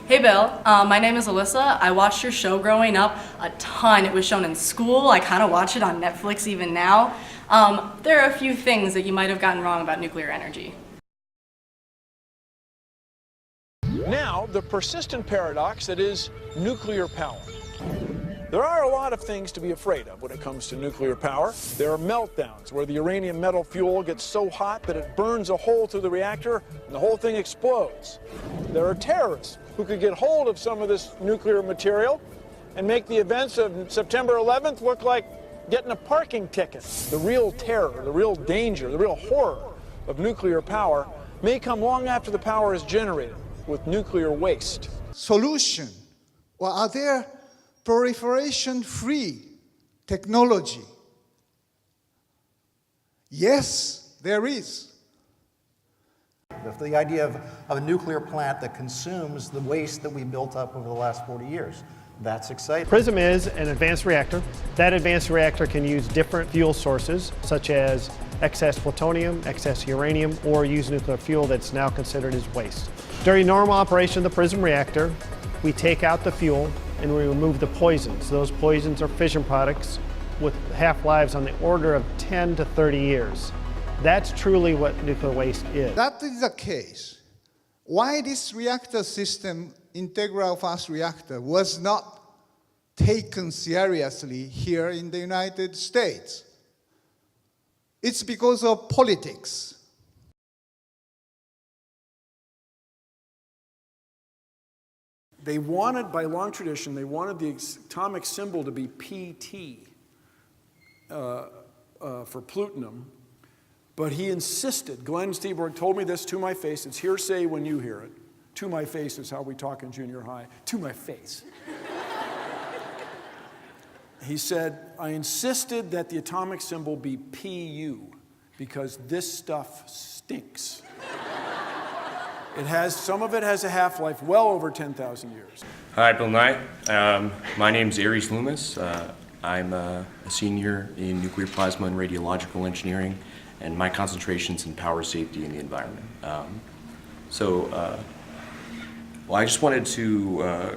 Hey Bill, my name is Alyssa. I watched your show growing up a ton. It was shown in school. I kind of watch it on Netflix even now. There are a few things that you might have gotten wrong about nuclear energy. Now, the persistent paradox that is nuclear power. There are a lot of things to be afraid of when it comes to nuclear power. There are meltdowns where the uranium metal fuel gets so hot that it burns a hole through the reactor and the whole thing explodes. There are terrorists who could get hold of some of this nuclear material and make the events of September 11th look like getting a parking ticket. The real terror, the real danger, the real horror of nuclear power may come long after the power is generated with nuclear waste. Solution? Well, are there proliferation-free technology? Yes, there is. The idea of a nuclear plant that consumes the waste that we built up over the last 40 years. That's exciting. PRISM is an advanced reactor. That advanced reactor can use different fuel sources, such as excess plutonium, excess uranium, or use nuclear fuel that's now considered as waste. During normal operation of the PRISM reactor, we take out the fuel and we remove the poisons. Those poisons are fission products with half-lives on the order of 10 to 30 years. That's truly what nuclear waste is. That is the case. Why this reactor system, integral fast reactor, was not taken seriously here in the United States? It's because of politics. They wanted, by long tradition, they wanted the atomic symbol to be PT for plutonium, but he insisted. Glenn Seaborg told me this to my face. It's hearsay when you hear it. To my face is how we talk in junior high. To my face. He said, I insisted that the atomic symbol be PU because this stuff stinks. Some of it has a half-life well over 10,000 years. Hi, Bill Nye. My name's Aries Loomis. I'm a senior in nuclear plasma and radiological engineering, and my concentration's in power safety in the environment. Well, I just wanted to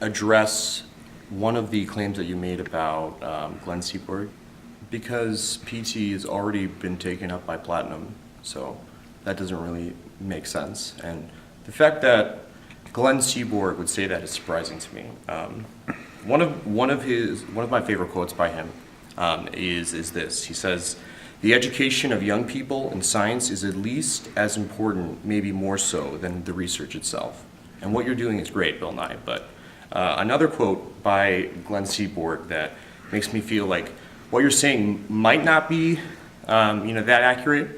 address one of the claims that you made about Glenn Seaborg, because PT has already been taken up by platinum, so that doesn't really make sense. And the fact that Glenn Seaborg would say that is surprising to me. One of my favorite quotes by him is this. He says, "The education of young people in science is at least as important, maybe more so, than the research itself." And what you're doing is great, Bill Nye, but another quote by Glenn Seaborg that makes me feel like what you're saying might not be that accurate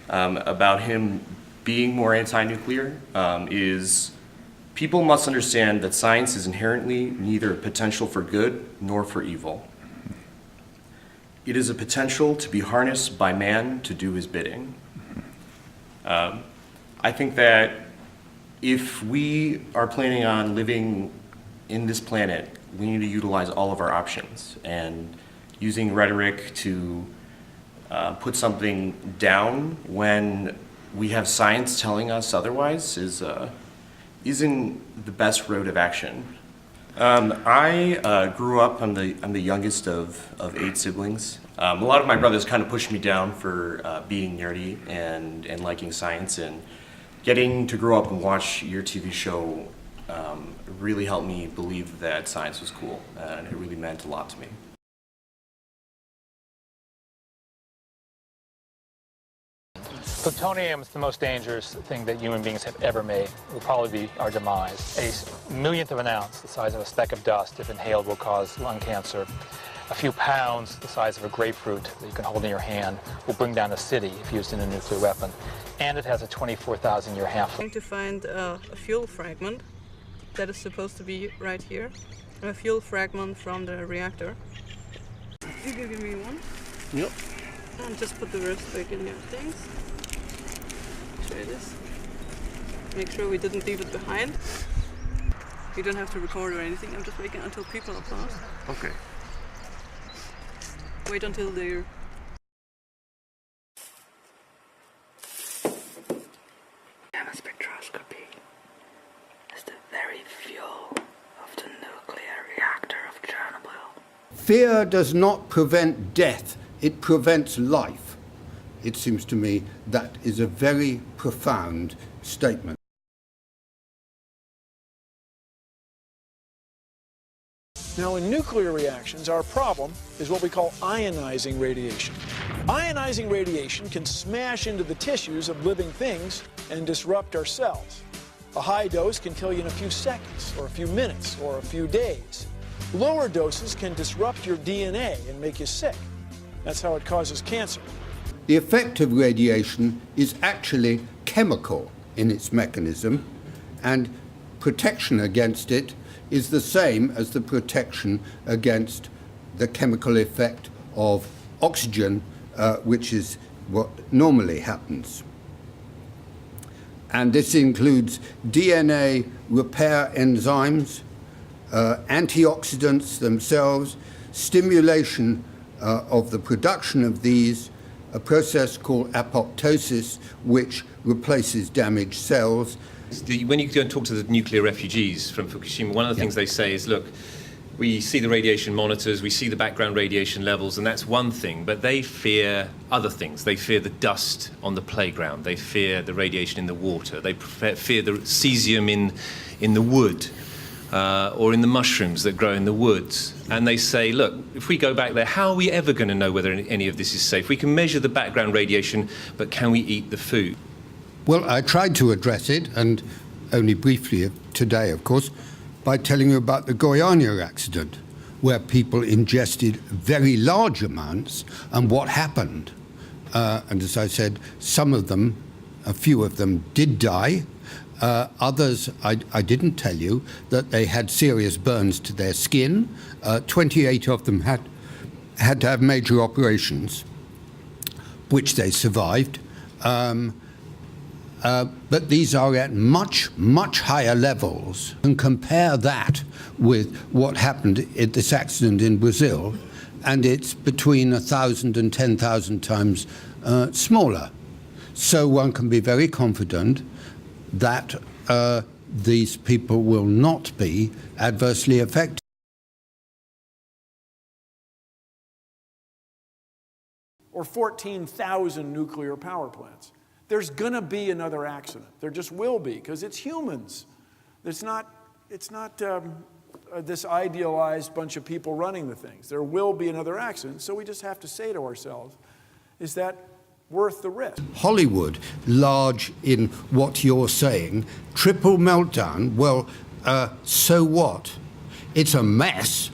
about him being more anti-nuclear is, people must understand that science is inherently neither a potential for good nor for evil. It is a potential to be harnessed by man to do his bidding. I think that if we are planning on living in this planet, we need to utilize all of our options, and using rhetoric to put something down when we have science telling us otherwise isn't the best road of action. I grew up, I'm the youngest of 8 siblings. A lot of my brothers kind of pushed me down for being nerdy and liking science, and getting to grow up and watch your TV show really helped me believe that science was cool, and it really meant a lot to me. Plutonium is the most dangerous thing that human beings have ever made. It will probably be our demise. A millionth of an ounce, the size of a speck of dust, if inhaled, will cause lung cancer. A few pounds, the size of a grapefruit that you can hold in your hand, will bring down a city if used in a nuclear weapon. And it has a 24,000-year half-life. I'm going to find a fuel fragment that is supposed to be right here. A fuel fragment from the reactor. You can give me one? Yep. And just put the rest back in your things. Try this. Make sure we didn't leave it behind. You don't have to record or anything. I'm just waiting until people are passed. Okay. Wait until they're... Gamma spectroscopy is the very fear does not prevent death, it prevents life. It seems to me that is a very profound statement. Now, in nuclear reactions, our problem is what we call ionizing radiation. Ionizing radiation can smash into the tissues of living things and disrupt our cells. A high dose can kill you in a few seconds, or a few minutes, or a few days. Lower doses can disrupt your DNA and make you sick. That's how it causes cancer. The effect of radiation is actually chemical in its mechanism, and protection against it is the same as the protection against the chemical effect of oxygen, which is what normally happens. And this includes DNA repair enzymes, antioxidants themselves, stimulation of the production of these, a process called apoptosis, which replaces damaged cells. When you go and talk to the nuclear refugees from Fukushima, one of the things they say is, look, we see the radiation monitors, we see the background radiation levels, and that's one thing, but they fear other things. They fear the dust on the playground, they fear the radiation in the water, they fear the cesium in the wood, or in the mushrooms that grow in the woods. And they say, look, if we go back there, how are we ever going to know whether any of this is safe? We can measure the background radiation, but can we eat the food? Well, I tried to address it, and only briefly today, of course, by telling you about the Goiânia accident, where people ingested very large amounts, and what happened. And as I said, some of them, a few of them did die. Others, I didn't tell you, that they had serious burns to their skin. 28 of them had to have major operations, which they survived. But these are at much, much higher levels. And compare that with what happened at this accident in Brazil, and it's between 1,000 and 10,000 times smaller. So one can be very confident that these people will not be adversely affected. Or 14,000 nuclear power plants. There's going to be another accident. There just will be, because it's humans. It's not this idealized bunch of people running the things. There will be another accident, so we just have to say to ourselves, is that worth the risk? Hollywood, large in what you're saying, triple meltdown, well, so what? It's a mess.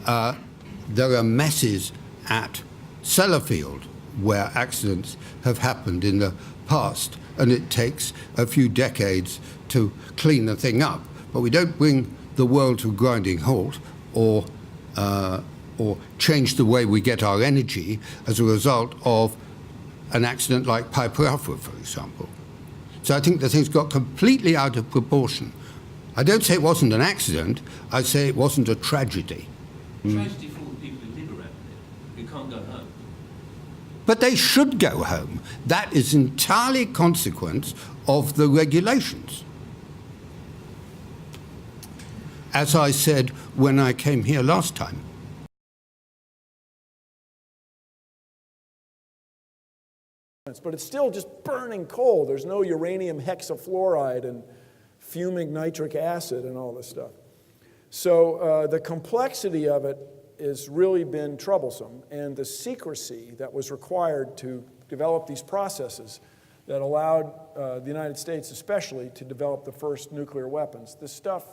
There are messes at Sellafield, where accidents have happened in the past, and it takes a few decades to clean the thing up. But we don't bring the world to a grinding halt or change the way we get our energy as a result of an accident like Piper Alpha, for example. So I think the thing's got completely out of proportion. I don't say it wasn't an accident, I say it wasn't a tragedy. Tragedy for all the people who live around it, who can't go home. But they should go home. That is entirely consequence of the regulations. As I said when I came here last time. But it's still just burning coal. There's no uranium hexafluoride and fuming nitric acid and all this stuff. So the complexity of it has really been troublesome, and the secrecy that was required to develop these processes that allowed the United States especially to develop the first nuclear weapons, this stuff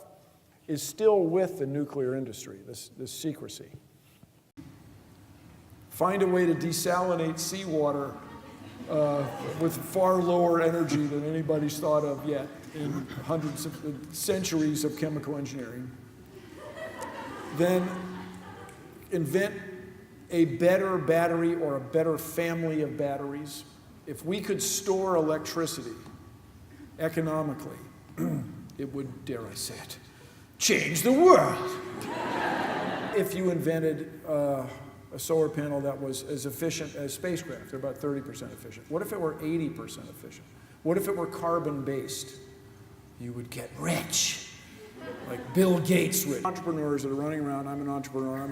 is still with the nuclear industry, this secrecy. Find a way to desalinate seawater with far lower energy than anybody's thought of yet in hundreds of centuries of chemical engineering. Then invent a better battery or a better family of batteries. If we could store electricity economically, it would, dare I say it, change the world. If you invented a solar panel that was as efficient as spacecraft, they're about 30% efficient. What if it were 80% efficient? What if it were carbon-based? You would get rich, like Bill Gates rich. Entrepreneurs that are running around, I'm an entrepreneur,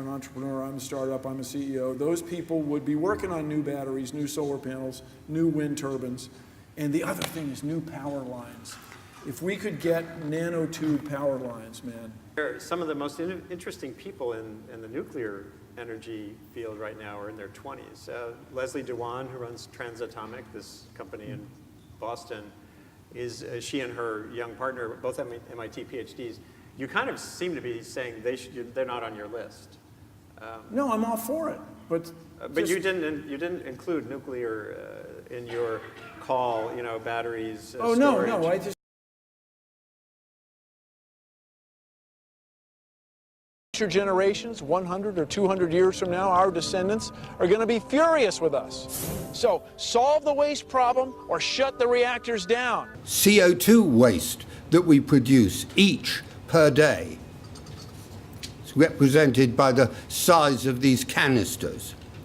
I'm a startup, I'm a CEO, those people would be working on new batteries, new solar panels, new wind turbines. And the other thing is new power lines. If we could get nanotube power lines, man. Some of the most interesting people in the nuclear energy field right now are in their 20s. Leslie Dewan, who runs Transatomic, this company in Boston, she and her young partner, both MIT PhDs. You kind of seem to be saying they're not on your list. No, I'm all for it. But you didn't include nuclear in your call. You know, batteries. Oh storage. no, I just. Future generations, 100 or 200 years from now, our descendants are going to be furious with us. So solve the waste problem or shut the reactors down. CO2 waste that we produce each per day is represented by the size of these canisters.